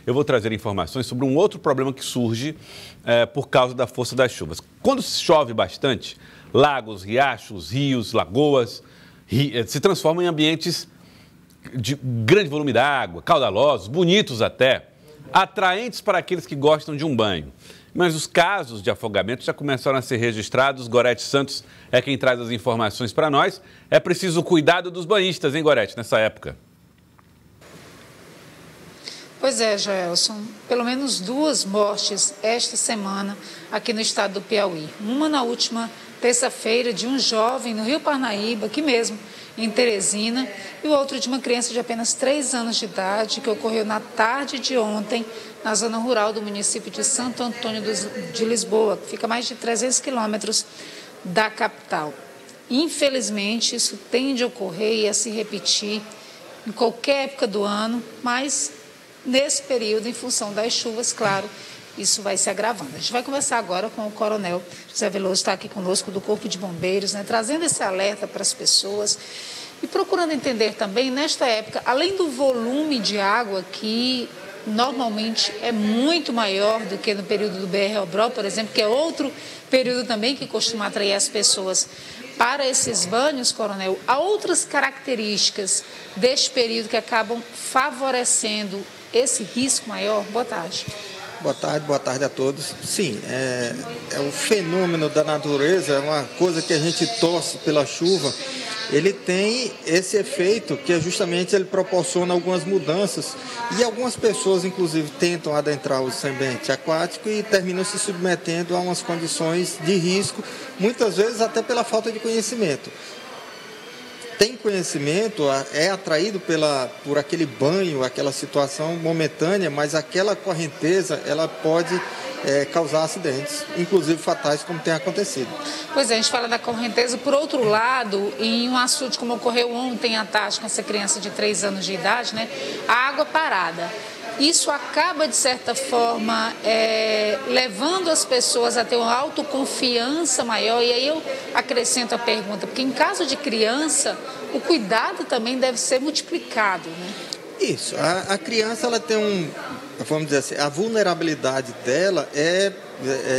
eu vou trazer informações sobre um outro problema que surge por causa da força das chuvas. Quando chove bastante, lagos, riachos, rios, lagoas se transformam em ambientes de grande volume de água, caudalosos, bonitos até, atraentes para aqueles que gostam de um banho. Mas os casos de afogamento já começaram a ser registrados. Gorete Santos é quem traz as informações para nós. É preciso o cuidado dos banhistas, hein, Gorete, nessa época? Pois é, Joelson. Pelo menos 2 mortes esta semana aqui no estado do Piauí. Uma na última terça-feira de um jovem no Rio Parnaíba, aqui mesmo, em Teresina, e o outro de uma criança de apenas 3 anos de idade, que ocorreu na tarde de ontem, na zona rural do município de Santo Antônio de Lisboa, que fica a mais de 300 quilômetros da capital. Infelizmente, isso tende a ocorrer e a se repetir em qualquer época do ano, mas nesse período, em função das chuvas, claro, isso vai se agravando. A gente vai conversar agora com o Coronel José Veloso, está aqui conosco do Corpo de Bombeiros, trazendo esse alerta para as pessoas e procurando entender também, nesta época, além do volume de água que normalmente é muito maior do que no período do BR-Obró, por exemplo, que é outro período também que costuma atrair as pessoas para esses banhos, Coronel, há outras características deste período que acabam favorecendo esse risco maior? Boa tarde. Boa tarde a todos. Sim, é o fenômeno da natureza, é uma coisa que a gente torce pela chuva. Ele tem esse efeito que é justamente ele proporciona algumas mudanças e algumas pessoas, inclusive, tentam adentrar o ambiente aquático e terminam se submetendo a umas condições de risco, muitas vezes até pela falta de conhecimento. Tem conhecimento, é atraído por aquele banho, aquela situação momentânea, mas aquela correnteza, ela pode causar acidentes, inclusive fatais, como tem acontecido. Pois é, a gente fala da correnteza. Por outro lado, em um açude como ocorreu ontem à tarde com essa criança de 3 anos de idade, a água parada. Isso acaba, de certa forma, levando as pessoas a ter uma autoconfiança maior. E aí eu acrescento a pergunta, porque em caso de criança, o cuidado também deve ser multiplicado, Isso. A criança, ela tem vamos dizer assim, a vulnerabilidade dela é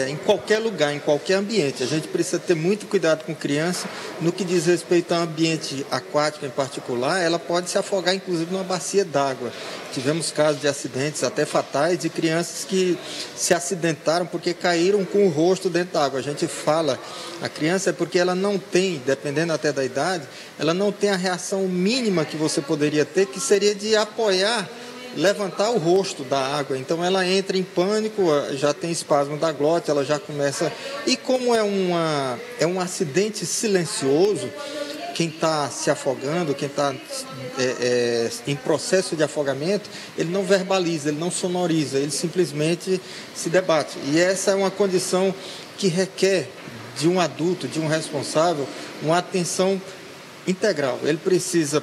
em qualquer lugar, em qualquer ambiente. A gente precisa ter muito cuidado com criança. No que diz respeito ao ambiente aquático em particular, ela pode se afogar, inclusive, numa bacia d'água. Tivemos casos de acidentes até fatais de crianças que se acidentaram porque caíram com o rosto dentro da água. A gente fala, a criança é porque ela não tem, dependendo até da idade, ela não tem a reação mínima que você poderia ter, que seria de apoiar, levantar o rosto da água. Então ela entra em pânico, já tem espasmo da glote, ela já começa... E como é um acidente silencioso, quem está se afogando, quem está em processo de afogamento, ele não verbaliza, ele não sonoriza, ele simplesmente se debate. E essa é uma condição que requer de um adulto, de um responsável, uma atenção integral. Ele precisa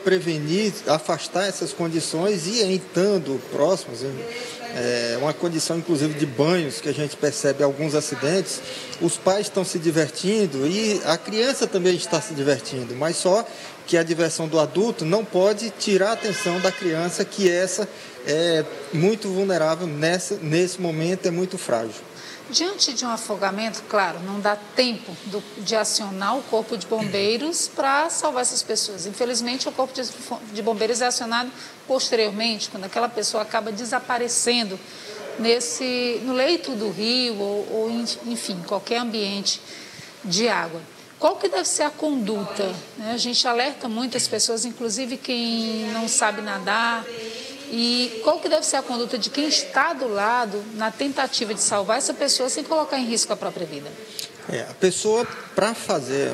prevenir, afastar essas condições e, estando próximos, uma condição inclusive de banhos, que a gente percebe alguns acidentes, os pais estão se divertindo e a criança também está se divertindo, mas só que a diversão do adulto não pode tirar a atenção da criança, que essa é muito vulnerável, nesse momento é muito frágil. Diante de um afogamento, claro, não dá tempo de acionar o Corpo de Bombeiros para salvar essas pessoas. Infelizmente, o Corpo de Bombeiros é acionado posteriormente, quando aquela pessoa acaba desaparecendo no leito do rio ou enfim, qualquer ambiente de água. Qual que deve ser a conduta? A gente alerta muitas pessoas, inclusive quem não sabe nadar. E qual que deve ser a conduta de quem está do lado na tentativa de salvar essa pessoa sem colocar em risco a própria vida? A pessoa, para fazer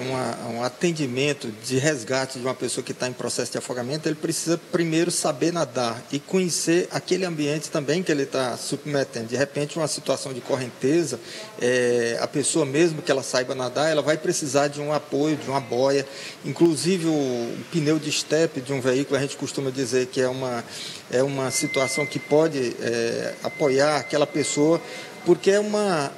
um atendimento de resgate de uma pessoa que está em processo de afogamento, ele precisa primeiro saber nadar e conhecer aquele ambiente também que ele está submetendo. De repente, uma situação de correnteza, a pessoa, mesmo que ela saiba nadar, ela vai precisar de um apoio, de uma boia. Inclusive, o pneu de estepe de um veículo, a gente costuma dizer que é uma situação que pode apoiar aquela pessoa, porque é uma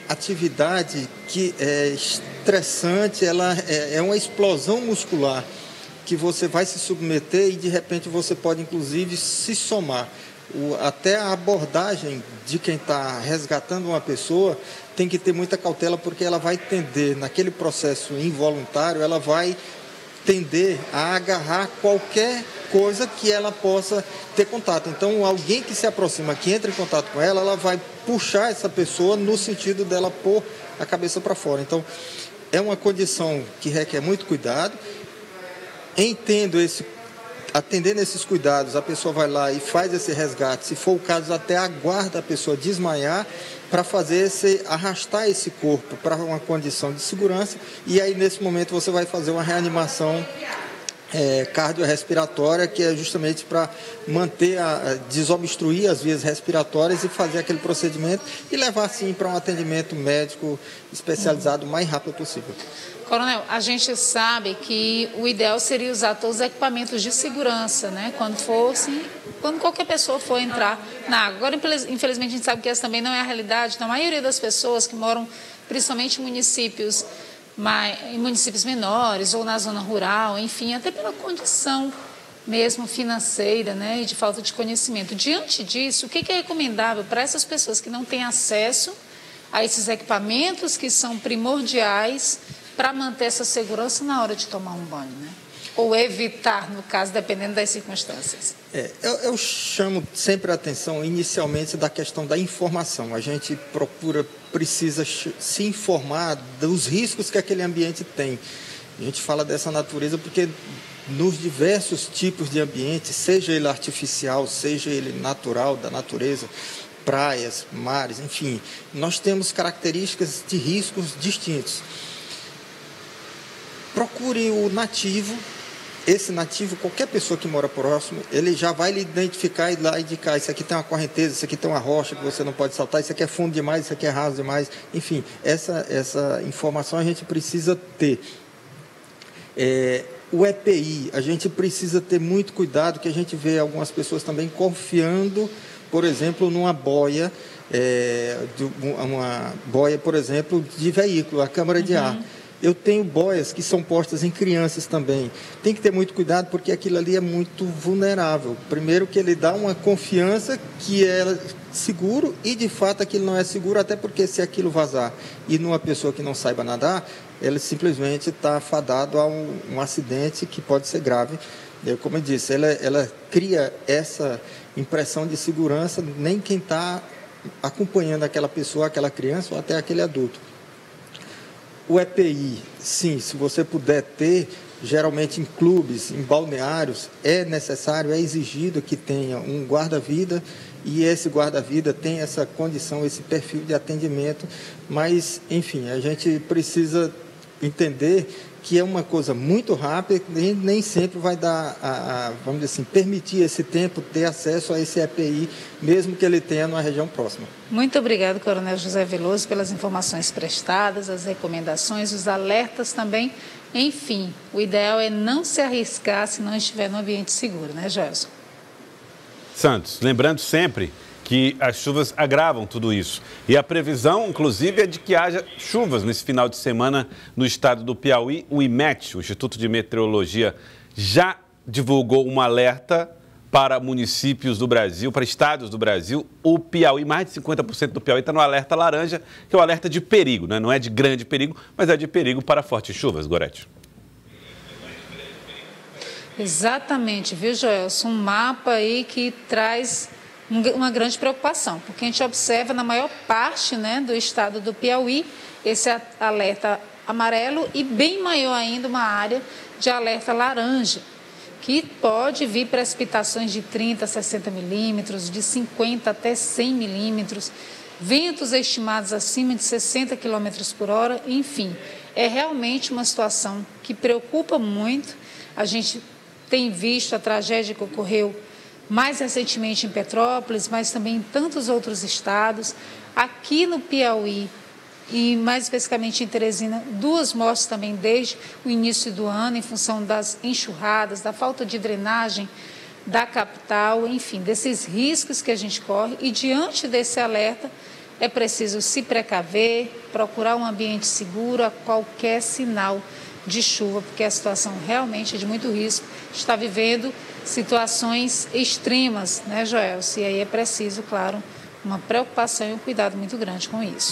atividade que é estressante, ela é uma explosão muscular que você vai se submeter e de repente você pode inclusive se somar. até a abordagem de quem está resgatando uma pessoa tem que ter muita cautela, porque ela vai tender, naquele processo involuntário, ela vai tender a agarrar qualquer coisa que ela possa ter contato. Então, alguém que se aproxima, que entra em contato com ela, ela vai puxar essa pessoa no sentido dela pôr a cabeça para fora. Então, é uma condição que requer muito cuidado. Atendendo esses cuidados, a pessoa vai lá e faz esse resgate, se for o caso, até aguarda a pessoa desmaiar para arrastar esse corpo para uma condição de segurança, e aí nesse momento você vai fazer uma reanimação cardiorrespiratória, que é justamente para desobstruir as vias respiratórias e fazer aquele procedimento e levar sim para um atendimento médico especializado o mais rápido possível. Coronel, a gente sabe que o ideal seria usar todos os equipamentos de segurança, né? Quando qualquer pessoa for entrar na água. Agora, infelizmente, a gente sabe que essa também não é a realidade da maioria das pessoas que moram, principalmente em municípios menores ou na zona rural, enfim, até pela condição mesmo financeira, né, e de falta de conhecimento. Diante disso, o que é recomendável para essas pessoas que não têm acesso a esses equipamentos que são primordiais para manter essa segurança na hora de tomar um banho, né? Ou evitar, no caso, dependendo das circunstâncias? Eu chamo sempre a atenção, inicialmente, da questão da informação. A gente precisa se informar dos riscos que aquele ambiente tem. A gente fala dessa natureza porque nos diversos tipos de ambiente, seja ele artificial, seja ele natural, da natureza, praias, mares, enfim, nós temos características de riscos distintos. Procure o nativo. Esse nativo, qualquer pessoa que mora próximo, ele já vai lhe identificar e lá indicar: isso aqui tem uma correnteza, isso aqui tem uma rocha que você não pode saltar, isso aqui é fundo demais, isso aqui é raso demais. Enfim, essa informação a gente precisa ter. O EPI, a gente precisa ter muito cuidado, que a gente vê algumas pessoas também confiando, por exemplo, numa boia, uma boia, por exemplo, de veículo, a câmara de ar. Eu tenho boias que são postas em crianças também. Tem que ter muito cuidado, porque aquilo ali é muito vulnerável. Primeiro que ele dá uma confiança que é seguro, e de fato aquilo não é seguro, até porque se aquilo vazar e numa pessoa que não saiba nadar, ele simplesmente está fadado a um acidente que pode ser grave. Como eu disse, ela cria essa impressão de segurança, nem quem está acompanhando aquela pessoa, aquela criança ou até aquele adulto. O EPI, sim, se você puder ter, geralmente em clubes, em balneários, é necessário, é exigido que tenha um guarda-vida, e esse guarda-vida tem essa condição, esse perfil de atendimento, mas, enfim, a gente precisa entender que é uma coisa muito rápida e nem sempre vai dar, vamos dizer assim, permitir esse tempo ter acesso a esse EPI, mesmo que ele tenha numa região próxima. Muito obrigado, Coronel José Veloso, pelas informações prestadas, as recomendações, os alertas também. Enfim, o ideal é não se arriscar se não estiver no ambiente seguro, né, Gelson? Santos, lembrando sempre que as chuvas agravam tudo isso. E a previsão, inclusive, é de que haja chuvas nesse final de semana no estado do Piauí. O IMET, o Instituto de Meteorologia, já divulgou um alerta para municípios do Brasil, para estados do Brasil. O Piauí, mais de 50% do Piauí está no alerta laranja, que é o alerta de perigo, né? Não é de grande perigo, mas é de perigo para fortes chuvas, Gorete. Exatamente, viu, Joelson? Um mapa aí que traz uma grande preocupação, porque a gente observa na maior parte, né, do estado do Piauí esse alerta amarelo e bem maior ainda uma área de alerta laranja, que pode vir precipitações de 30 a 60 milímetros, de 50 até 100 milímetros, ventos estimados acima de 60 quilômetros por hora, enfim, é realmente uma situação que preocupa muito. A gente tem visto a tragédia que ocorreu mais recentemente em Petrópolis, mas também em tantos outros estados. Aqui no Piauí, e mais especificamente em Teresina, 2 mortes também desde o início do ano, em função das enxurradas, da falta de drenagem da capital, enfim, desses riscos que a gente corre. E diante desse alerta, é preciso se precaver, procurar um ambiente seguro a qualquer sinal de chuva, porque a situação realmente é de muito risco. Está vivendo situações extremas, né, Joelce? E aí é preciso, claro, uma preocupação e um cuidado muito grande com isso.